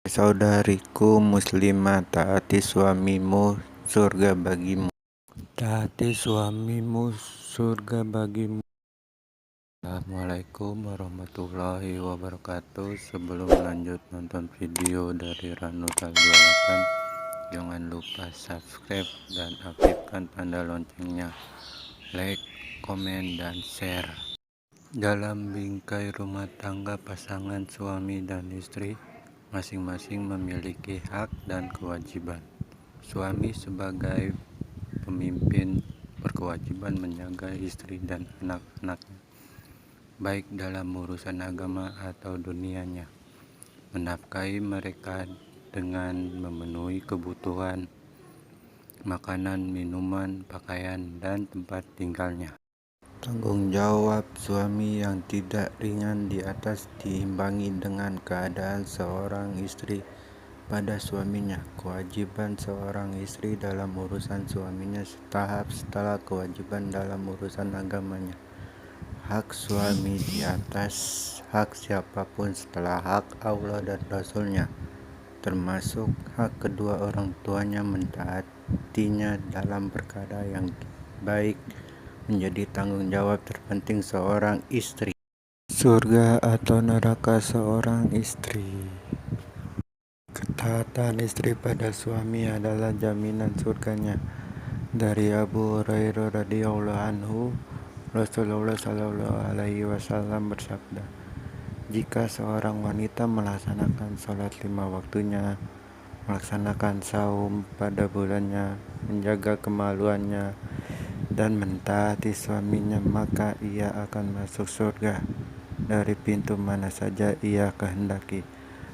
Saudariku muslimah, taati suamimu, surga bagimu. Taati suamimu, surga bagimu. Assalamualaikum warahmatullahi wabarakatuh. Sebelum lanjut nonton video dari Ranutal 28, jangan lupa subscribe dan aktifkan tanda loncengnya, like, komen, dan share. Dalam bingkai rumah tangga pasangan suami dan istri, masing-masing memiliki hak dan kewajiban. Suami sebagai pemimpin berkewajiban menjaga istri dan anak-anaknya, baik dalam urusan agama atau dunianya, menafkahi mereka dengan memenuhi kebutuhan makanan, minuman, pakaian, dan tempat tinggalnya. Tanggung jawab suami yang tidak ringan di atas diimbangi dengan keadaan seorang istri pada suaminya. Kewajiban seorang istri dalam urusan suaminya setahap setelah kewajiban dalam urusan agamanya. Hak suami di atas hak siapapun setelah hak Allah dan Rasulnya, termasuk hak kedua orang tuanya mentaatinya dalam perkara yang baik, menjadi tanggung jawab terpenting seorang istri. Surga atau neraka seorang istri. Ketaatan istri pada suami adalah jaminan surganya. Dari Abu Hurairah radhiyallahu anhu, Rasulullah Shallallahu alaihi wasallam bersabda, jika seorang wanita melaksanakan sholat 5 waktunya, melaksanakan saum pada bulannya, menjaga kemaluannya, dan mentaati suaminya, maka ia akan masuk surga dari pintu mana saja ia kehendaki.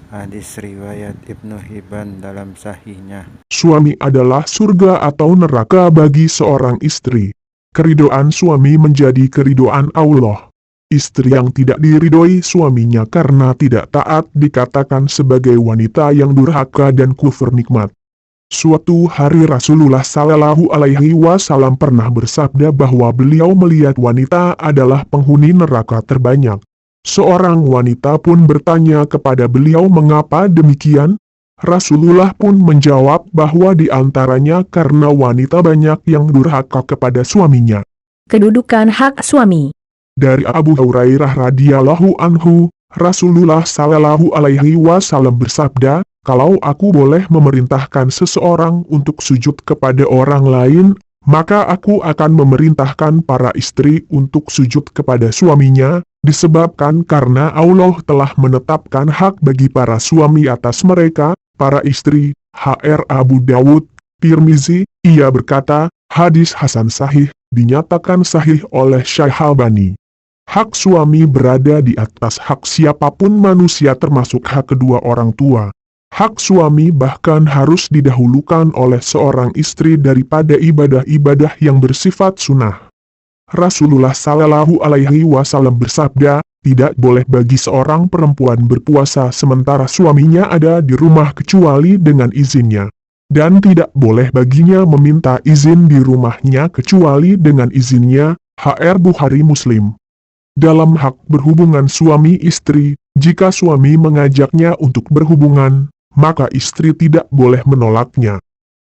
Hadis riwayat Ibnu Hibban dalam sahihnya. Suami adalah surga atau neraka bagi seorang istri. Keridhaan suami menjadi keridhaan Allah. Istri yang tidak diridhoi suaminya karena tidak taat dikatakan sebagai wanita yang durhaka dan kufur nikmat. Suatu hari Rasulullah Shallallahu alaihi wasallam pernah bersabda bahwa beliau melihat wanita adalah penghuni neraka terbanyak. Seorang wanita pun bertanya kepada beliau mengapa demikian. Rasulullah pun menjawab bahwa di antaranya karena wanita banyak yang durhaka kepada suaminya. Kedudukan hak suami. Dari Abu Hurairah radhiyallahu anhu, Rasulullah Shallallahu alaihi wasallam bersabda, kalau aku boleh memerintahkan seseorang untuk sujud kepada orang lain, maka aku akan memerintahkan para istri untuk sujud kepada suaminya, disebabkan karena Allah telah menetapkan hak bagi para suami atas mereka, para istri. Hr Abu Dawud, Tirmizi, ia berkata, hadis Hasan sahih, dinyatakan sahih oleh Syekh Albani. Hak suami berada di atas hak siapapun manusia termasuk hak kedua orang tua. Hak suami bahkan harus didahulukan oleh seorang istri daripada ibadah-ibadah yang bersifat sunnah. Rasulullah Shallallahu alaihi wasallam bersabda, tidak boleh bagi seorang perempuan berpuasa sementara suaminya ada di rumah kecuali dengan izinnya. Dan tidak boleh baginya meminta izin di rumahnya kecuali dengan izinnya. Hr Bukhari Muslim. Dalam hak berhubungan suami istri, jika suami mengajaknya untuk berhubungan, maka istri tidak boleh menolaknya.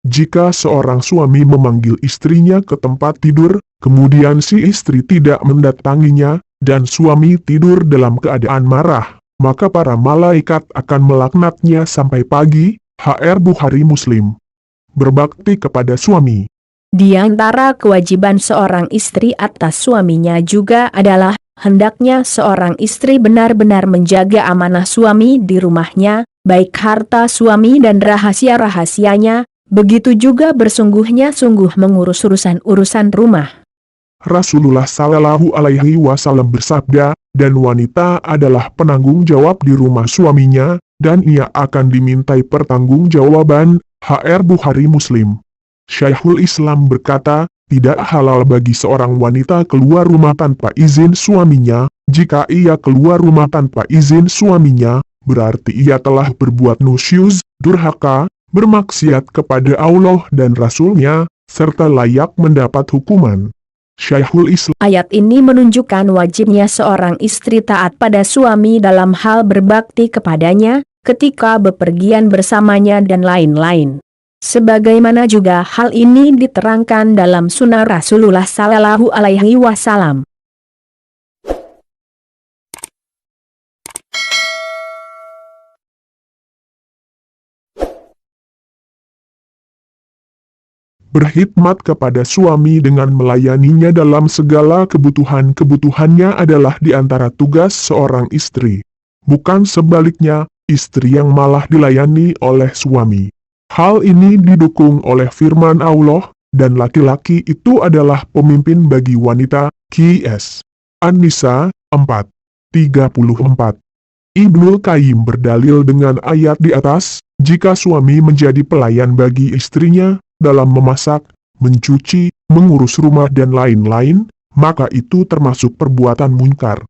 Jika seorang suami memanggil istrinya ke tempat tidur, kemudian si istri tidak mendatanginya, dan suami tidur dalam keadaan marah, maka para malaikat akan melaknatnya sampai pagi. Hr Bukhari Muslim. Berbakti kepada suami. Di antara kewajiban seorang istri atas suaminya juga adalah, hendaknya seorang istri benar-benar menjaga amanah suami di rumahnya, baik harta suami dan rahasia-rahasianya, begitu juga bersungguhnya-sungguh mengurus urusan rumah. Rasulullah Shallallahu alaihi wasallam bersabda, dan wanita adalah penanggung jawab di rumah suaminya, dan ia akan dimintai pertanggungjawaban. Hr Bukhari Muslim. Syekhul Islam berkata, tidak halal bagi seorang wanita keluar rumah tanpa izin suaminya. Jika ia keluar rumah tanpa izin suaminya, berarti ia telah berbuat nusyuz, durhaka, bermaksiat kepada Allah dan Rasul-Nya, serta layak mendapat hukuman. Syekhul Islam. Ayat ini menunjukkan wajibnya seorang istri taat pada suami dalam hal berbakti kepadanya, ketika bepergian bersamanya dan lain-lain. Sebagaimana juga hal ini diterangkan dalam Sunnah Rasulullah Sallallahu Alaihi Wasallam. Berkhidmat kepada suami dengan melayaninya dalam segala kebutuhan-kebutuhannya adalah di antara tugas seorang istri. Bukan sebaliknya, istri yang malah dilayani oleh suami. Hal ini didukung oleh firman Allah, dan laki-laki itu adalah pemimpin bagi wanita, Qs. An-Nisa, 4:34. Ibnul Qayyim berdalil dengan ayat di atas, jika suami menjadi pelayan bagi istrinya, dalam memasak, mencuci, mengurus rumah dan lain-lain, maka itu termasuk perbuatan munkar.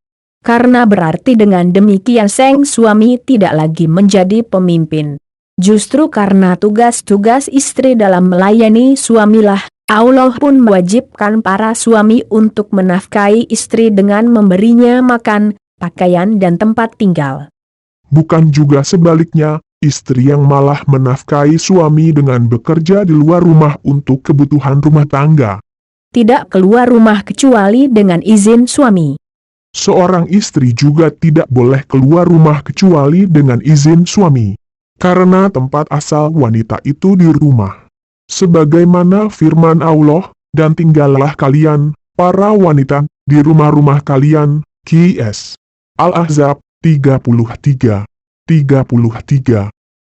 Karena berarti dengan demikian sang suami tidak lagi menjadi pemimpin. Justru karena tugas-tugas istri dalam melayani suamilah, Allah pun mewajibkan para suami untuk menafkahi istri dengan memberinya makan, pakaian dan tempat tinggal. Bukan juga sebaliknya, istri yang malah menafkahi suami dengan bekerja di luar rumah untuk kebutuhan rumah tangga. Tidak keluar rumah kecuali dengan izin suami. Seorang istri juga tidak boleh keluar rumah kecuali dengan izin suami. Karena tempat asal wanita itu di rumah. Sebagaimana firman Allah, dan tinggallah kalian, para wanita, di rumah-rumah kalian, Qs. Al-Ahzab, 33.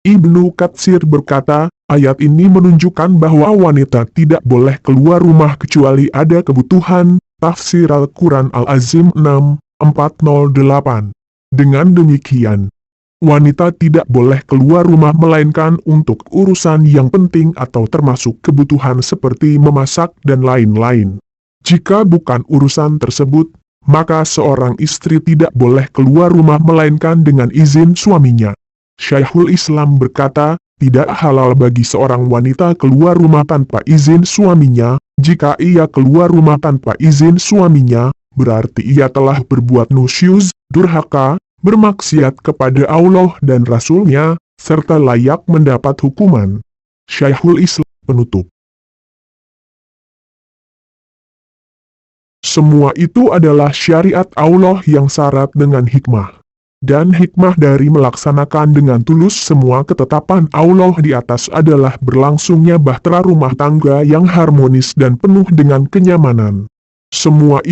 Ibnu Katsir berkata, ayat ini menunjukkan bahwa wanita tidak boleh keluar rumah kecuali ada kebutuhan. Tafsir Al-Quran Al-Azim 6:408. Dengan demikian, wanita tidak boleh keluar rumah melainkan untuk urusan yang penting atau termasuk kebutuhan seperti memasak dan lain-lain. Jika bukan urusan tersebut, maka seorang istri tidak boleh keluar rumah melainkan dengan izin suaminya. Syekhul Islam berkata, tidak halal bagi seorang wanita keluar rumah tanpa izin suaminya. Jika ia keluar rumah tanpa izin suaminya, berarti ia telah berbuat nusyuz, durhaka, bermaksiat kepada Allah dan Rasul-Nya, serta layak mendapat hukuman. Syekhul Islam penutup. Semua itu adalah syariat Allah yang syarat dengan hikmah. Dan hikmah dari melaksanakan dengan tulus semua ketetapan Allah di atas adalah berlangsungnya bahtera rumah tangga yang harmonis dan penuh dengan kenyamanan. Semua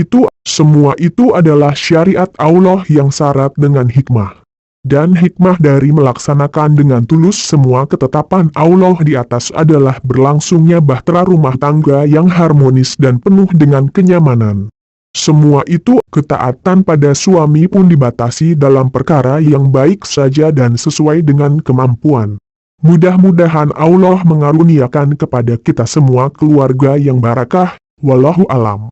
itu adalah syariat Allah yang syarat dengan hikmah. Dan hikmah dari melaksanakan dengan tulus semua ketetapan Allah di atas adalah berlangsungnya bahtera rumah tangga yang harmonis dan penuh dengan kenyamanan. Semua itu, ketaatan pada suami pun dibatasi dalam perkara yang baik saja dan sesuai dengan kemampuan. Mudah-mudahan Allah mengaruniakan kepada kita semua keluarga yang barakah, wallahu alam.